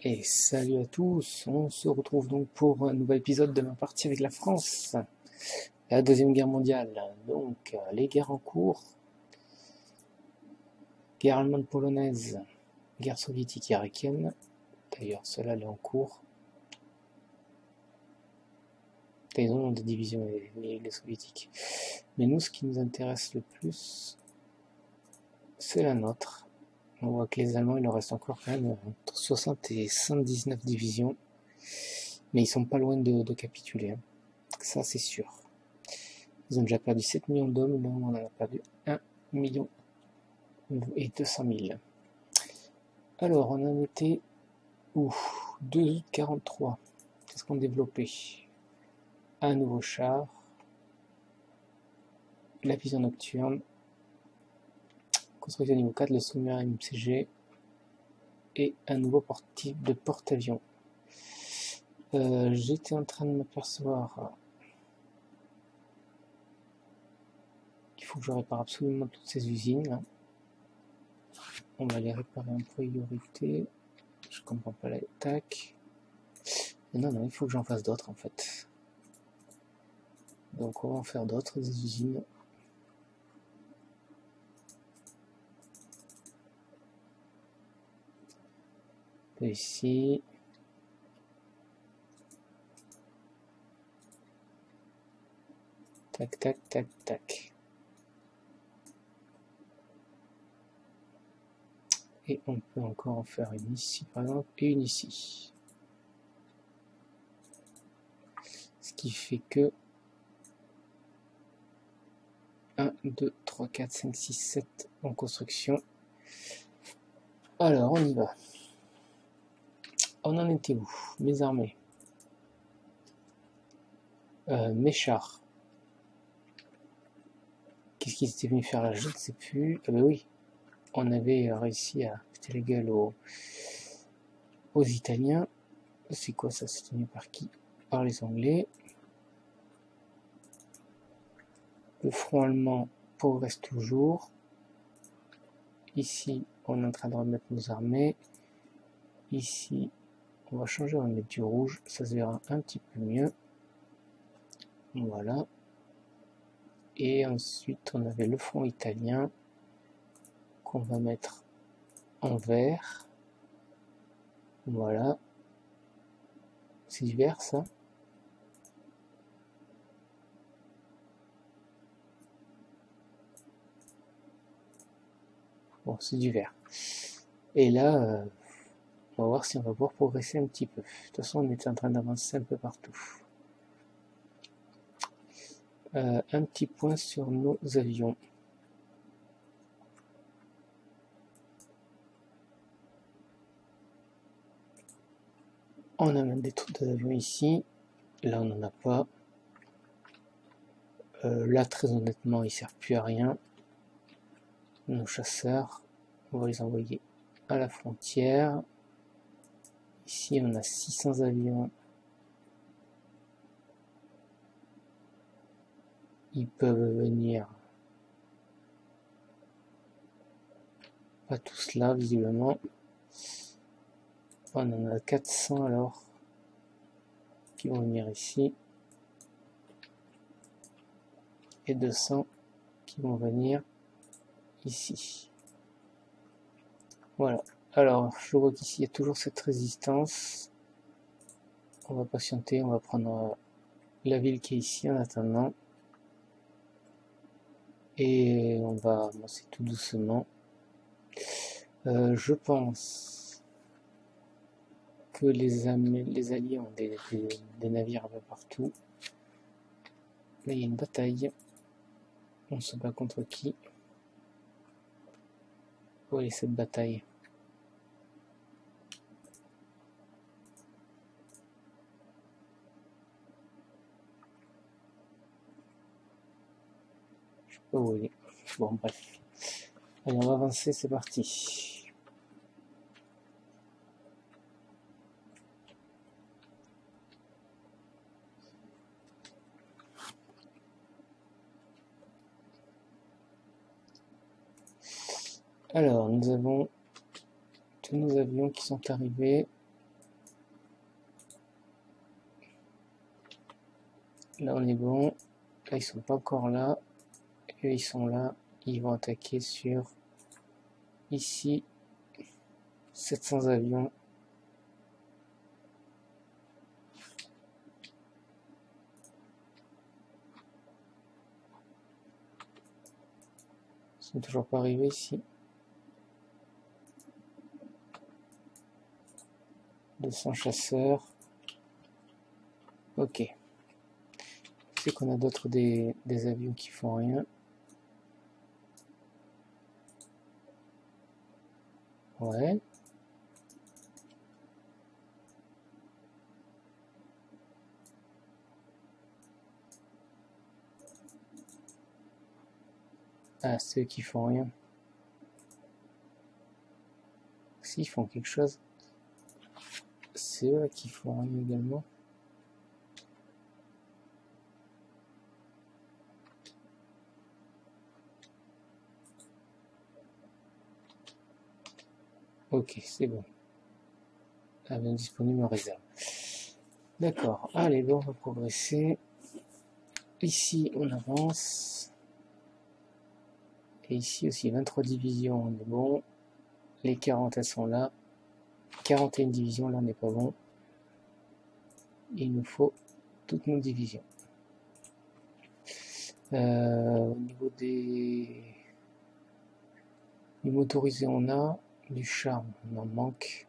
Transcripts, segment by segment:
Et salut à tous, on se retrouve donc pour un nouvel épisode de ma partie avec la France, la Deuxième Guerre mondiale, donc les guerres en cours, guerre allemande-polonaise, guerre soviétique-irakienne, d'ailleurs celle-là elle est en cours, ils ont des divisions les soviétiques, mais nous ce qui nous intéresse le plus, c'est la nôtre. On voit que les Allemands il leur reste encore quand même entre 60 et 119 divisions, mais ils sont pas loin de capituler, hein. Ça c'est sûr. Ils ont déjà perdu 7 millions d'hommes, là on en a perdu 1 million et 200 000. Alors on en était où 2 août 43. Qu'est-ce qu'on développait? Un nouveau char, la vision nocturne, construction niveau 4, le sous-marin MCG et un nouveau type de porte-avions. J'étais en train de m'apercevoir qu'il faut que je répare absolument toutes ces usines là. On va les réparer en priorité. Je comprends pas la tac. Non, il faut que j'en fasse d'autres en fait. Donc on va en faire d'autres, des usines. Ici. Tac, tac, tac, tac. Et on peut encore en faire une ici par exemple et une ici. Ce qui fait que 1, 2, 3, 4, 5, 6, 7 en construction. Alors on y va. On en était où? Mes armées. Mes chars. Qu'est-ce qu'ils étaient venus faire là? Je ne sais plus. Ah ben oui, on avait réussi à péter la gueule aux Italiens. C'est quoi ça? C'est tenu par qui? Par les Anglais. Le front allemand progresse toujours. Ici, on est en train de remettre nos armées. Ici, on va changer, on va mettre du rouge. Ça se verra un petit peu mieux. Voilà. Et ensuite, on avait le front italien qu'on va mettre en vert. Voilà. C'est du vert, ça. Bon, c'est du vert. Et là, on va voir si on va pouvoir progresser un petit peu. De toute façon, on était en train d'avancer un peu partout. Un petit point sur nos avions. On a même des troupes d'avions ici. Là, on n'en a pas. Là, très honnêtement, ils ne servent plus à rien. Nos chasseurs, on va les envoyer à la frontière. Ici, on a 600 avions. Ils peuvent venir. Pas tous là, visiblement. On en a 400 alors qui vont venir ici. Et 200 qui vont venir ici. Voilà. Alors, je vois qu'ici, il y a toujours cette résistance. On va patienter, on va prendre la ville qui est ici en attendant. Et on va avancer tout doucement. Je pense que les alliés ont des navires un peu partout. Là, il y a une bataille. On se bat contre qui? Où est cette bataille? Je sais pas où elle est. Bon, bref. Allez, on va avancer, c'est parti. Alors, nous avons tous nos avions qui sont arrivés. Là on est bon. Là ils sont pas encore là. Eux ils sont là. Ils vont attaquer sur ici 700 avions. Ils sont toujours pas arrivés ici. 200 chasseurs. Ok. C'est qu'on a d'autres des avions qui font rien. Ouais. Ah, c'est eux qui font rien. Si, ils font quelque chose. C'est eux qui font rien également. Ok, c'est bon. Avion disponible en réserve. D'accord. Allez, bon, on va progresser. Ici, on avance. Et ici aussi, 23 divisions, on est bon. Les 40, elles sont là. 41 divisions, là, on n'est pas bon. Il nous faut toutes nos divisions. Au niveau des motorisés, on a du char, on en manque.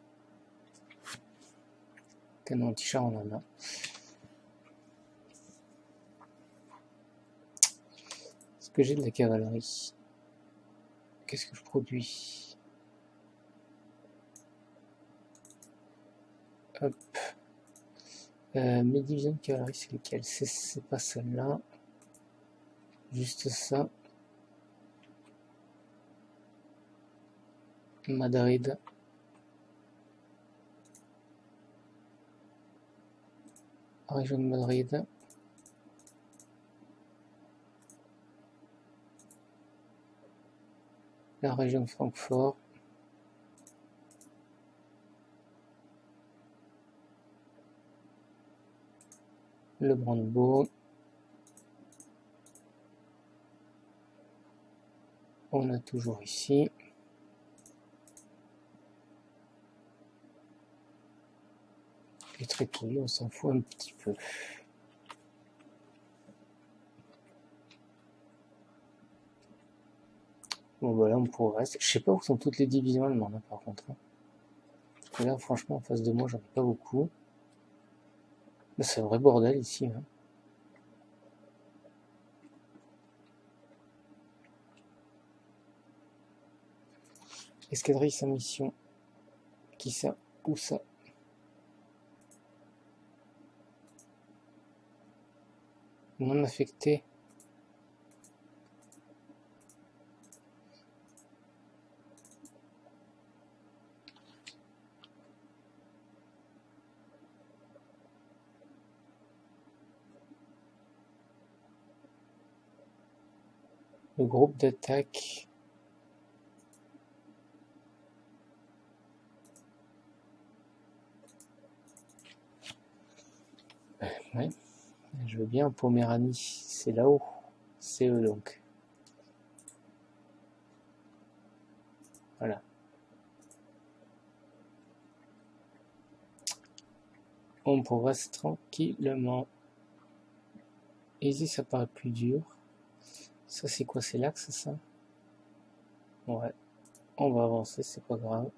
Canon anti-char, on en a. Est-ce que j'ai de la cavalerie? Qu'est-ce que je produis? Hop. Mes divisions de cavalerie, c'est lesquelles? C'est pas celle-là. Juste ça. Madrid. Région de Madrid. La région de Francfort. Le Brandebourg. On a toujours ici. Les Tripoli, on s'en fout un petit peu. Bon voilà, on progresse. Je sais pas où sont toutes les divisions allemandes par contre. Parce que là, franchement, en face de moi, j'en ai pas beaucoup. C'est un vrai bordel ici. Hein. Escadrille sans mission. Qui ça? Où ça? Non affecté. Le groupe d'attaque. Ouais. Je veux bien Poméranie. C'est là-haut. C'est eux donc. Voilà. On progresse tranquillement. Ici, ça paraît plus dur. Ça, c'est quoi? C'est l'axe, ça? Ouais. On va avancer, c'est pas grave.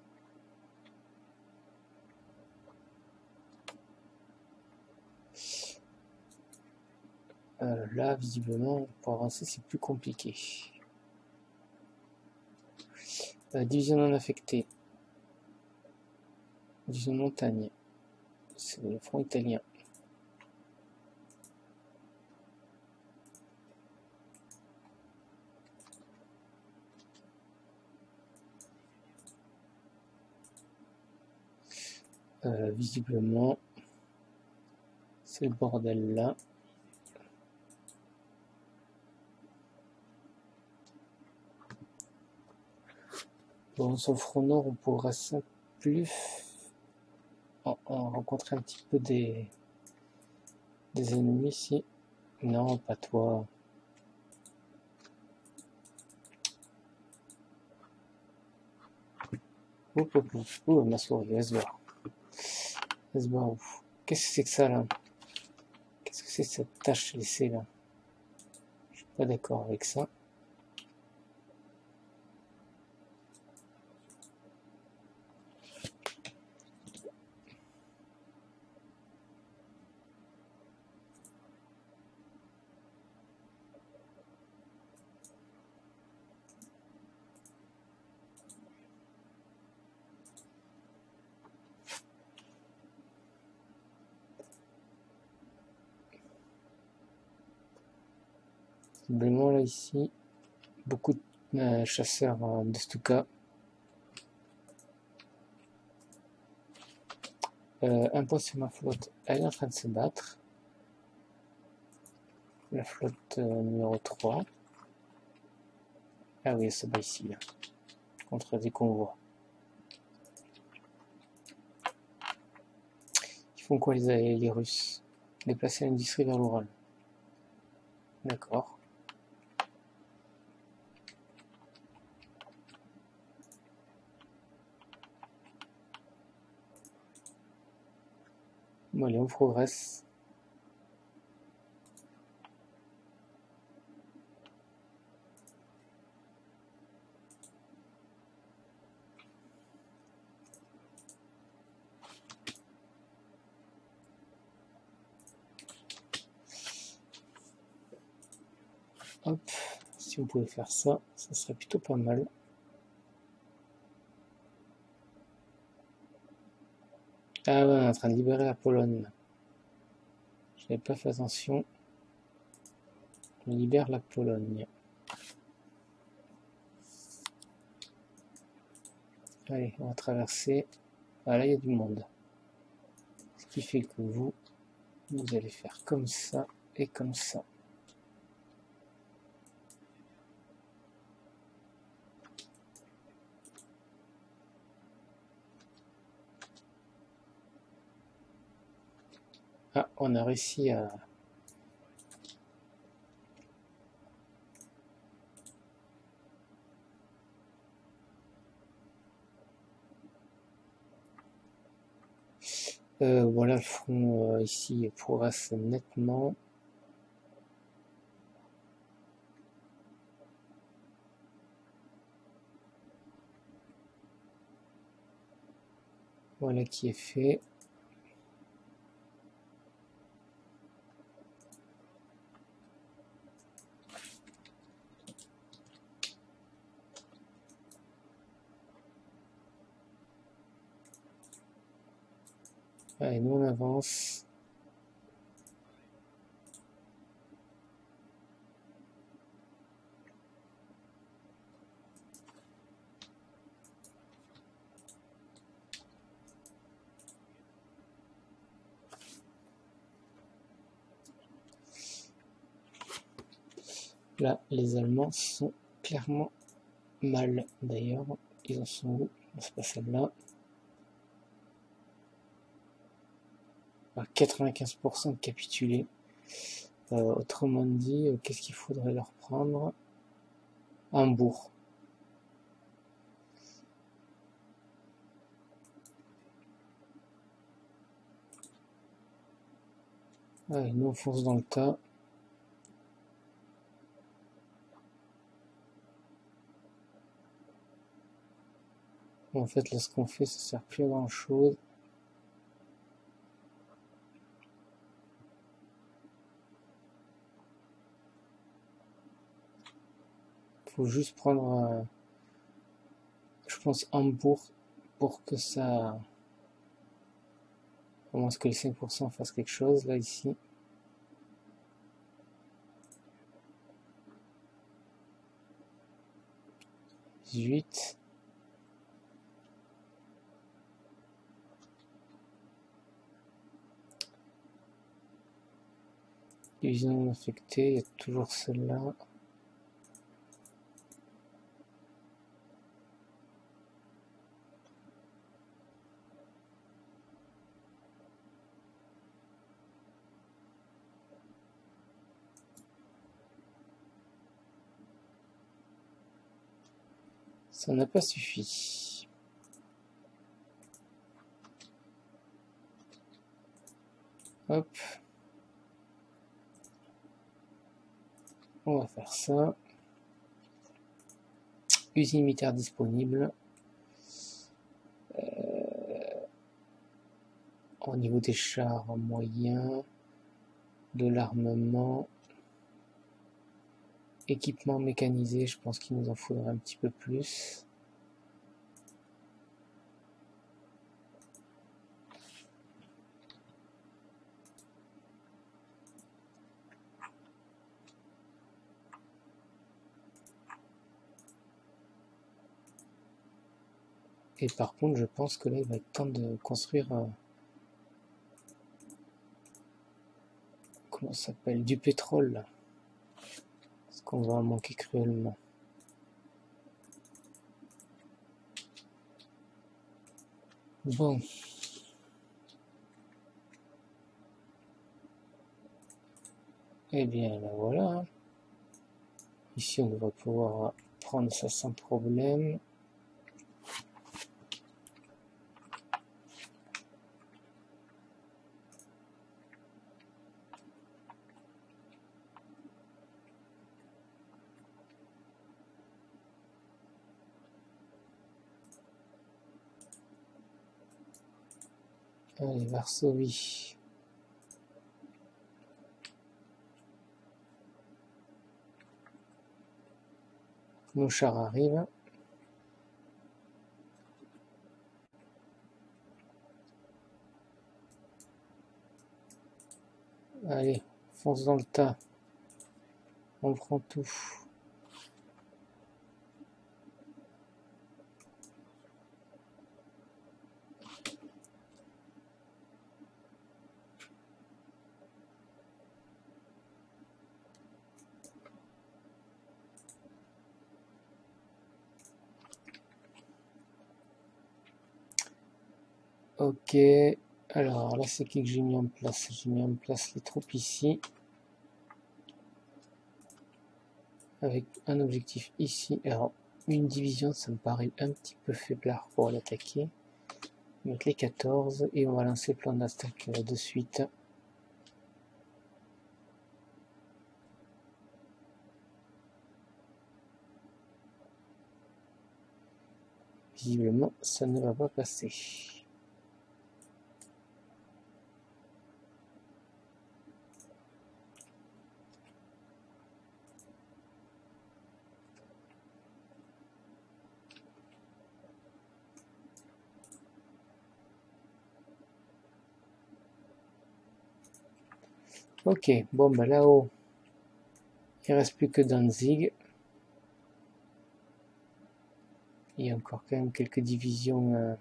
Là, visiblement, pour avancer, c'est plus compliqué. Division non affectée. Division montagne. C'est le front italien. Visiblement, c'est le bordel là. Bon, sur le front nord, on progresse plus. On rencontre un petit peu des ennemis ici. Non, pas toi. Oh, ma souris, elle se barre. Elle se barre où? Qu'est-ce que c'est que ça là? Qu'est-ce que c'est cette tâche laissée là? Je suis pas d'accord avec ça. Visiblement là ici, beaucoup de chasseurs de Stuka. Un point sur ma flotte, elle est en train de se battre. La flotte numéro 3. Ah oui, elle se bat ici, là, contre des convois. Ils font quoi les Russes? Déplacer l'industrie vers l'Oural. D'accord. Bon, allez, on progresse. Hop, si on pouvait faire ça, ça serait plutôt pas mal. Ah ouais, on est en train de libérer la Pologne. Je n'avais pas fait attention. On libère la Pologne. Allez, on va traverser. Ah là, il y a du monde. Ce qui fait que vous allez faire comme ça et comme ça. Ah, on a réussi à... voilà, le front ici progresse nettement. Voilà qui est fait. Allez, nous on avance. Là, les Allemands sont clairement mal. D'ailleurs, ils en sont où? C'est pas celle-là. 95% de capitulés. Autrement dit, qu'est-ce qu'il faudrait leur prendre? Hambourg. Allez, nous on fonce dans le tas. En fait, là, ce qu'on fait, ça sert plus à grand chose. Faut juste prendre, je pense, Hambourg pour que ça... Au moins que les 5% fassent quelque chose, là, ici. Huit. Division non affectée, il y a toujours celle-là. Ça n'a pas suffi. Hop. On va faire ça. Usine militaire disponible. Au niveau des chars moyens, de l'armement, équipement mécanisé, je pense qu'il nous en faudrait un petit peu plus. Et par contre, je pense que là, il va être temps de construire comment ça s'appelle, du pétrole, parce qu'on va en manquer cruellement. Bon. Eh bien, là voilà. Ici, on devrait pouvoir prendre ça sans problème. Allez, Varsovie. Nos chars arrivent. Allez, fonce dans le tas. On prend tout. Ok, alors là c'est qui que j'ai mis en place? J'ai mis en place les troupes ici, avec un objectif ici. Alors une division ça me paraît un petit peu faiblard pour l'attaquer. On va mettre les 14 et on va lancer le plan d'attaque de suite. Visiblement ça ne va pas passer. Ok, bon bah là-haut, il reste plus que Danzig. Il y a encore quand même quelques divisions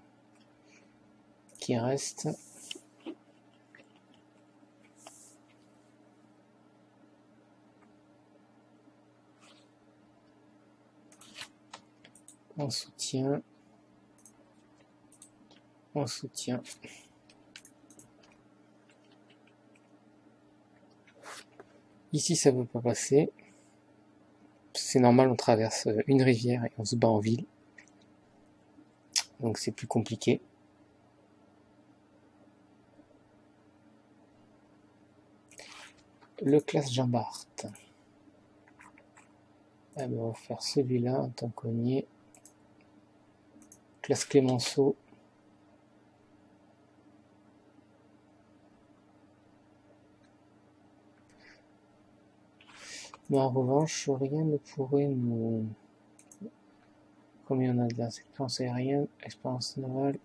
qui restent. On soutient. On soutient. Ici, ça ne veut pas passer. C'est normal, on traverse une rivière et on se bat en ville. Donc c'est plus compliqué. Le classe Jean Bart. Ah ben, on va faire celui-là en tant qu'ognier. Classe Clémenceau. Mais en revanche, rien ne pourrait nous... Combien on a de l'expérience aérienne, expérience navale.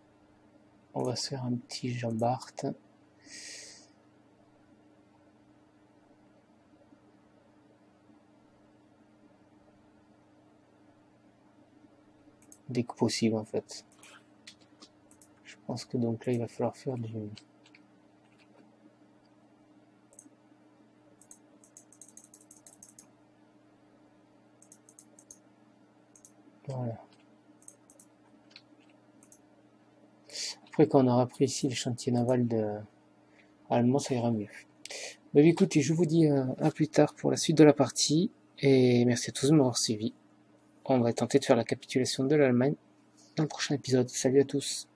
On va se faire un petit Jean Bart. Dès que possible en fait. Je pense que donc là il va falloir faire du... Voilà. Après quand on aura pris ici le chantier naval allemand, ça ira mieux. Mais écoutez, je vous dis à plus tard pour la suite de la partie, et merci à tous de m'avoir suivi. on va tenter de faire la capitulation de l'Allemagne dans le prochain épisode. Salut à tous!